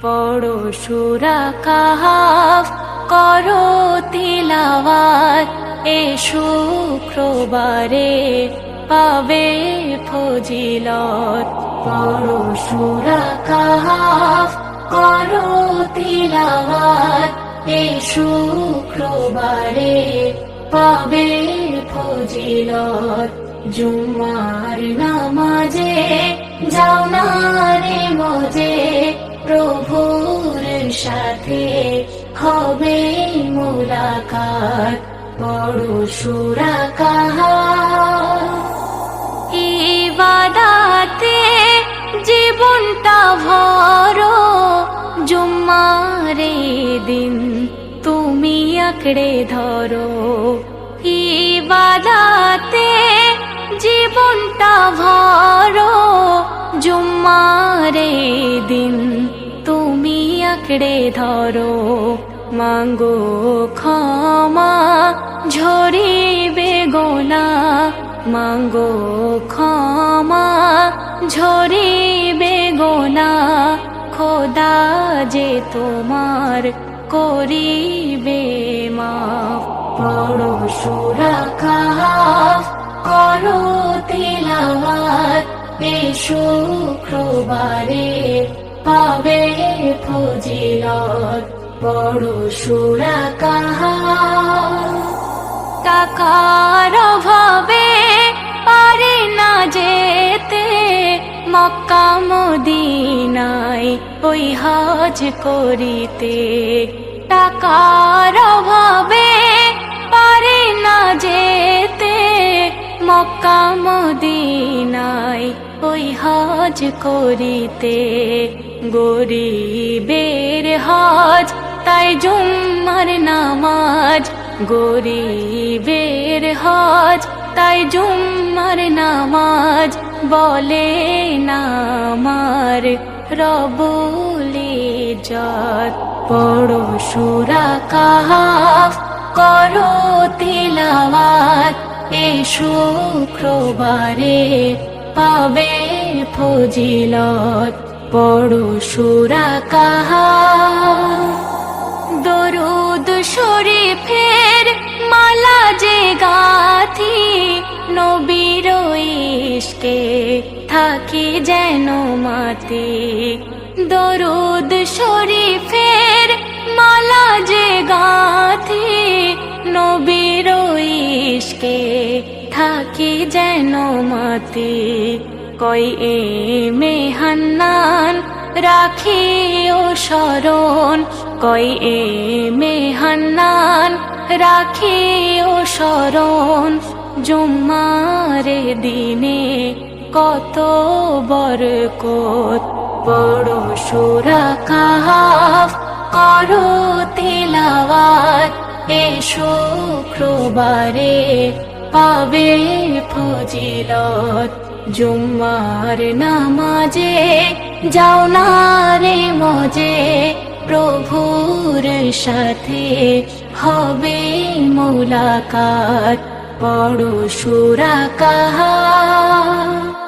পড়ো সূরা কাহাফ, করো তিলাওয়াত, এ শুক্রবারে পাবে ফজিলত। পড়ো সূরা কাহাফ, করো তিলাওয়াত, এ শুক্রবারে পাবে ফজিলত। জুমার নামাজে যাও না রে মজে, প্রভুর সাথে হবে মুলাকাত। পড়ো সূরা কাহাফ, ইবাদাতে জীবনটা ভরো, জুম্মারে দিন তুমি আঁকড়ে ধরো। ইবাদাতে জীবনটা ভরো, জুম্মারে দিন তুমি আঁকড়ে ধরো। মাঙ্গো ক্ষমা ঝরিবে গোনাহ, মাঙ্গো ক্ষমা ঝরিবে গোনাহ। খোদা যে তোমার করিবে মাফ। পড়ো সূরা কাহাফ, করো তিলাওয়াত, এ শুক্রবারে পাবে ফজিলত। পড়ো সূরা কাহাফ, টাকার অভাবে পারে না যেতে মক্কা মদিনায় ওই হজ করিতে। টাকার অভাবে পারে না যেতে মক্কা মদিনায় ওই হজ করিতে। গরিবের হজ তাই জুম্মার নামাজ, গরিবের হজ তাই জুম্মার নামাজ। বলে না আমার রব্বুল ইজ্জত। পড়ো সূরা কাহাফ, করো তিলাওয়াত, এ শুক্রবারে পাবে ফজিলত। পড়ো সূরা কাহাফ, দরুদ শরীফের মালা যে গাথি, নবীর ইশকে থাকি যেন মাতি। দরুদ শরীফের মালা যে গাথি, নবীর ইশকে থাকি যেন মাতি। কই এ মেহান্নান রাখিও শরণ, কই এ মেহান্নান রাখিও শরণ। জুম্মারে দিনে কত বরকত। পড়ো সূরা কাহাফ, করো তিলাওয়াত, এ শুক্রবারে পাবে ফজিলত। জুম্মার নামাজে যাও না রে মজে, প্রভুর সাথে হবে মুলাকাত। পড়ো সূরা কাহাফ।